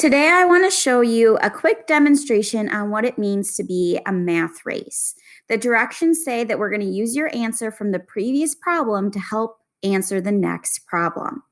Today, I want to show you a quick demonstration on what it means to be a math race. The directions say that we're going to use your answer from the previous problem to help answer the next problem.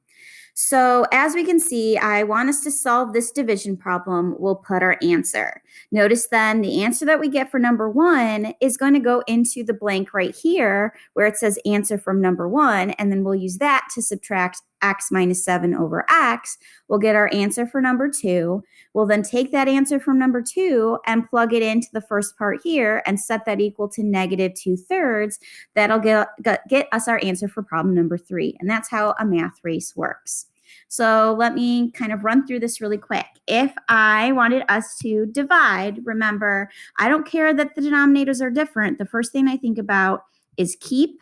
So as we can see, I want us to solve this division problem. We'll put our answer. Notice then the answer that we get for number 1 is going to go into the blank right here where it says answer from number 1, and then we'll use that to subtract x minus 7 over x. We'll get our answer for number 2. We'll then take that answer from number 2 and plug it into the first part here and set that equal to negative 2/3. That'll get us our answer for problem number 3. And that's how a math race works. So let me kind of run through this really quick. If I wanted us to divide, remember, I don't care that the denominators are different. The first thing I think about is keep.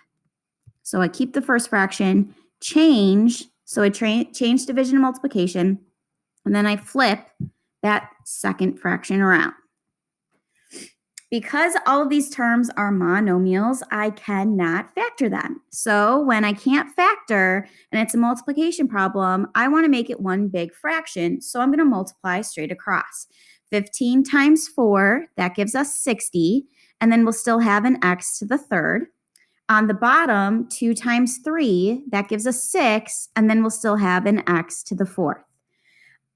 So I keep the first fraction, change. So I change division and multiplication, and then I flip that second fraction around. Because all of these terms are monomials, I cannot factor them. So when I can't factor and it's a multiplication problem, I want to make it one big fraction. So I'm going to multiply straight across. 15 times 4, that gives us 60. And then we'll still have an x to the third. On the bottom, 2 times 3, that gives us 6. And then we'll still have an x to the fourth.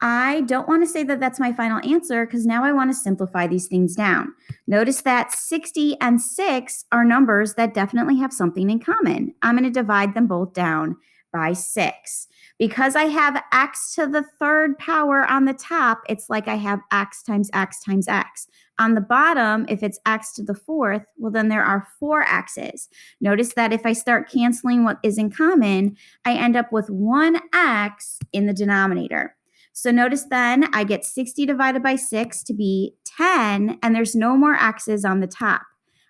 I don't want to say that that's my final answer because now I want to simplify these things down. Notice that 60 and 6 are numbers that definitely have something in common. I'm going to divide them both down by 6. Because I have x to the third power on the top, it's like I have x times x times x. On the bottom, if it's x to the fourth, well, then there are 4 x's. Notice that if I start canceling what is in common, I end up with 1x in the denominator. So notice then I get 60 divided by 6 to be 10, and there's no more x's on the top.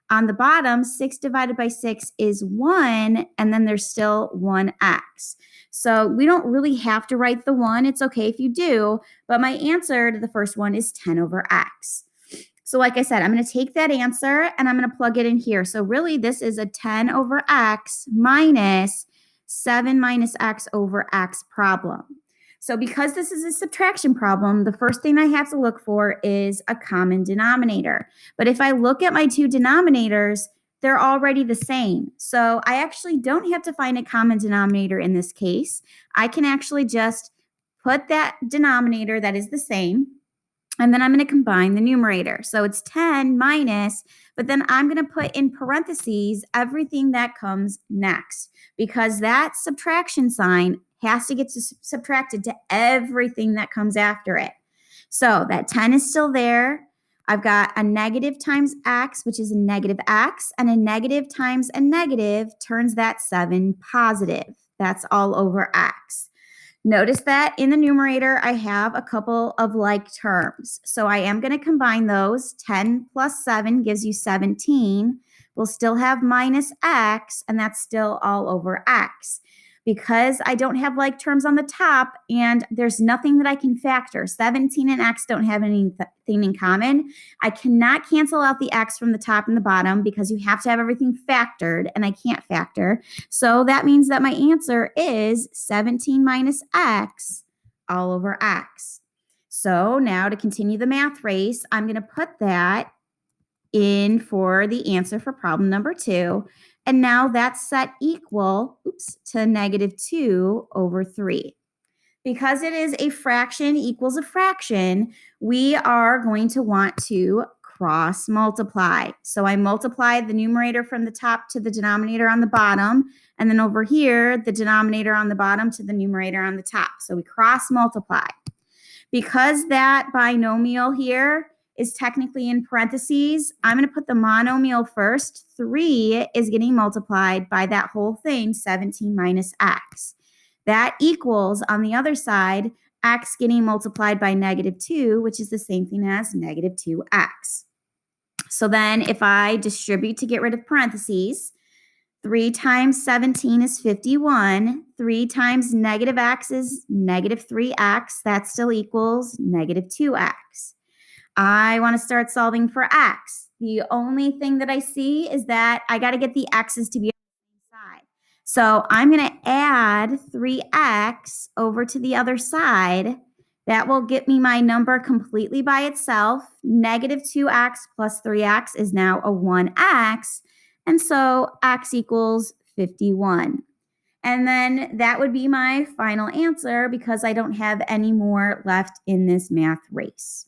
On the bottom, 6 divided by 6 is 1, and then there's still 1x. So we don't really have to write the 1. It's okay if you do, but my answer to the first one is 10 over x. So like I said, I'm going to take that answer and I'm going to plug it in here. So really this is a 10 over x minus 7 minus x over x problem. So because this is a subtraction problem, the first thing I have to look for is a common denominator. But if I look at my two denominators, they're already the same. So I actually don't have to find a common denominator in this case. I can actually just put that denominator that is the same, and then I'm going to combine the numerator. So it's 10 minus, but then I'm going to put in parentheses everything that comes next, because that subtraction sign has to get subtracted to everything that comes after it. So that 10 is still there. I've got a negative times x, which is a negative x, and a negative times a negative turns that 7 positive. That's all over x. Notice that in the numerator, I have a couple of like terms. So I am going to combine those. 10 plus 7 gives you 17. We'll still have minus x, and that's still all over x. Because I don't have like terms on the top and there's nothing that I can factor, 17 and x don't have anything in common, I cannot cancel out the x from the top and the bottom because you have to have everything factored, and I can't factor. So that means that my answer is 17 minus x all over x. So now to continue the math race, I'm going to put that in for the answer for problem number 2. And now that's set equal to negative 2 over 3. Because it is a fraction equals a fraction, we are going to want to cross multiply. So I multiply the numerator from the top to the denominator on the bottom, and then over here, the denominator on the bottom to the numerator on the top. So we cross multiply. Because that binomial here is technically in parentheses, I'm going to put the monomial first. 3 is getting multiplied by that whole thing, 17 minus x. That equals, on the other side, x getting multiplied by negative 2, which is the same thing as negative 2x. So then if I distribute to get rid of parentheses, 3 times 17 is 51. 3 times negative x is negative 3x. That still equals negative 2x. I want to start solving for x. The only thing that I see is that I got to get the x's to be on the same side. So I'm going to add 3x over to the other side That will get me my number completely by itself. Negative 2x plus 3x is now a 1x. And so x equals 51. And then that would be my final answer because I don't have any more left in this math race.